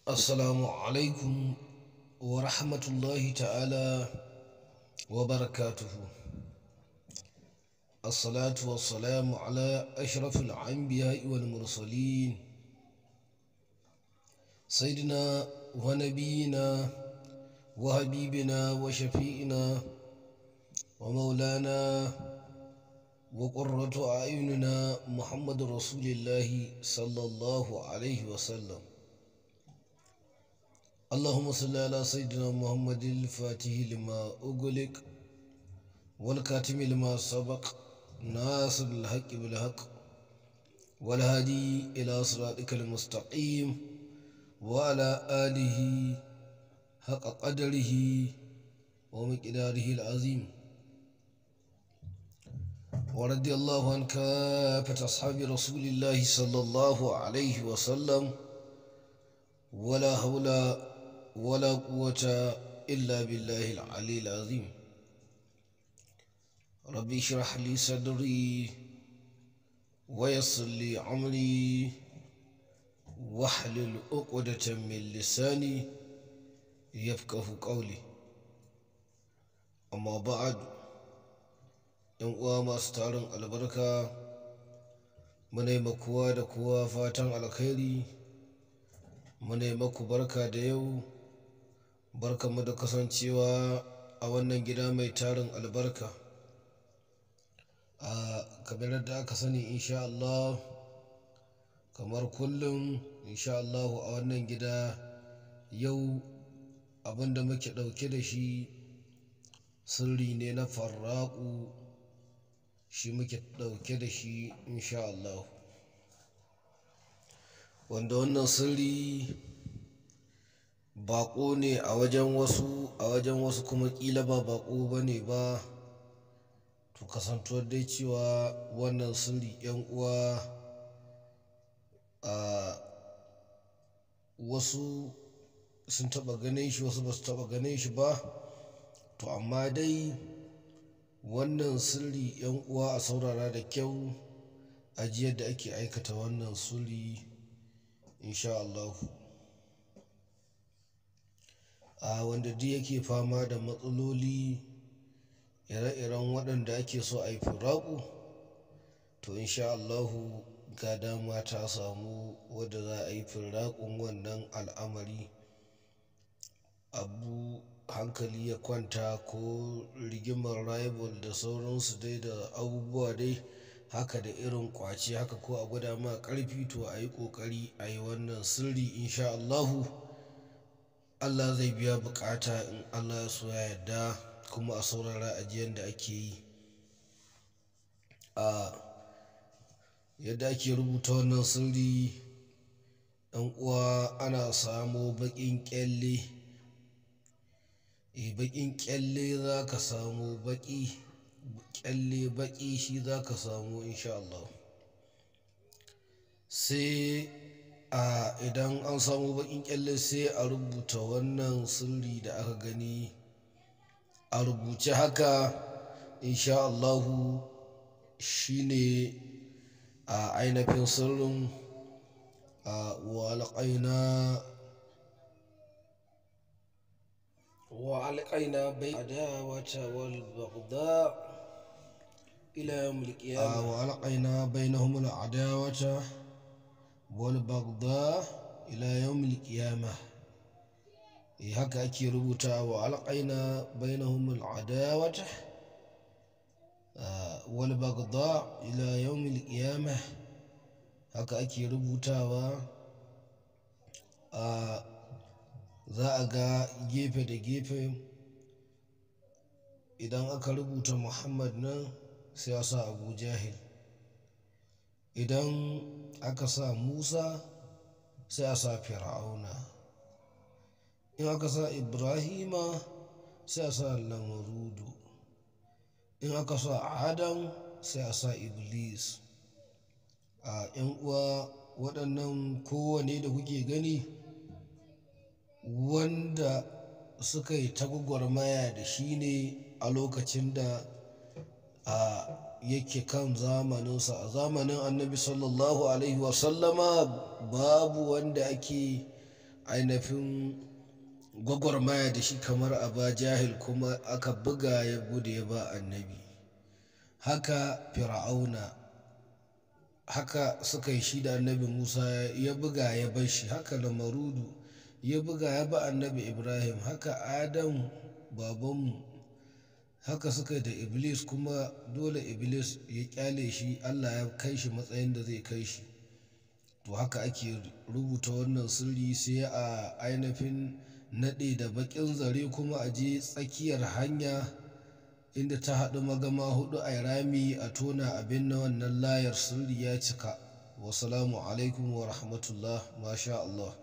السلام عليكم ورحمة الله تعالى وبركاته. الصلاة والسلام على أشرف الأنبياء والمرسلين سيدنا ونبينا وحبيبنا وشفيئنا ومولانا وقرة أعيننا محمد رسول الله صلى الله عليه وسلم. اللهم صل على سيدنا محمد الفاتح لما أغلق والكاتم لما سبق ناصر الحق بالحق والهادي إلى صراطك المستقيم وعلى آله حق قدره ومقداره العظيم. ورضي الله عن كافة أصحاب رسول الله صلى الله عليه وسلم ولا حول ولا قوة إلا بالله العلي العظيم. ربي اشرح لي صدري ويسر لي عمري واحلل عقدة من لساني يفقه قولي. أما بعد، ‘yan uwa masu tarin albarka, muna yi kowa da kowa fatan alkhairi, muna yi maku barka da yau, barkanmu da kasancewa a wannan gida mai tarin albarka. Kamar yadda aka sani, insha Allah, kamar kullum insha Allah a wannan gida yau abinda muke ɗauke da shi sirri ne na farraƙu, shi muke ɗauke da shi insha Allah, wanda wannan sirri baƙo ne a wajen wasu kuma ƙila ba baƙo ba ne ba. To kasantuwar dai cewa wannan sirri ‘yan uwa wasu sun taɓa ganin shi, wasu ba su taɓa ganin shi ba. To amma dai wannan sirri ‘yan uwa a saurara da kyau, a ji yadda ake aikata wannan sirri insha Allah. Wanda duk yake fama da matsaloli ire-iren waɗanda ake so a yi firaƙu, to insha Allahu ga dama ta samu wadda za a yi firaƙun wannan al'amari, abu hankali ya kwanta, ko rigimar rival da sauransu dai da abubuwa dai haka da irin ƙwace haka, ko a gwada ma ƙarfi, to a yi ƙoƙari a yi wannan sirri insha Allahu. Allah zai biya buƙata in Allah ya so ya yarda, kuma a saurara a ji yadda ake yi. Yadda ake rubuta wannan sirri, ɗan uwa, ana samo baƙin ƙyalle. Baƙin ƙyalle za ka samu, ƙyalle baƙi shi za ka samu insha Allah. Sai idan an samu baƙin ƙyalle, sai a rubuta wannan sirri da aka gani a rubuce haka insha Allahu. Shine ainihin sirrin وألقينا بين العداوة والبغضاء إلى يوم القيامة. وألقينا بينهم العداوة والبغضاء إلى يوم القيامة. haka ake rubuta wa alƙaina bainahum al'adawata wal baghdha ila yawmil qiyamah. Haka ake rubutawa. Za a ga gefe da gefe, idan aka rubuta Muhammad nan sai a sa Abu Jahil, idan aka sa Musa sai a sa Fir'auna, in aka sa Ibrahima sai a sa Lamarudu, in aka sa Adam sai a sa Iblis. ‘Yan uwa, waɗannan kowane da kuke gani, wanda suka yi ta gwagwarmaya da shi ne a lokacin da yake kan zamaninsa. A zamanin annabi sallallahu alaihi wasallama babu wanda ake ainihin gwagwarmaya da shi kamar Aba Jahil, kuma aka buga ya gudu ya ba annabi. Haka Fir'auna, haka suka yi shi da annabi Musa, ya buga ya bar shi. Haka Lamarudu ya buga ya ba annabi Ibrahim. Haka Adamu babanmu, haka suka yi da Iblis, kuma dole Iblis ya kyale shi, Allah ya kai shi matsayin da zai kai shi. To haka ake rubuta wannan sirri, sai a ainihin naɗe da baƙin zare, kuma a je tsakiyar hanya inda ta haɗu magama huɗu a rami a tona abin na wannan layar sirri ya cika. Wassalamu alaikum wa rahmatullah. Masha Allah.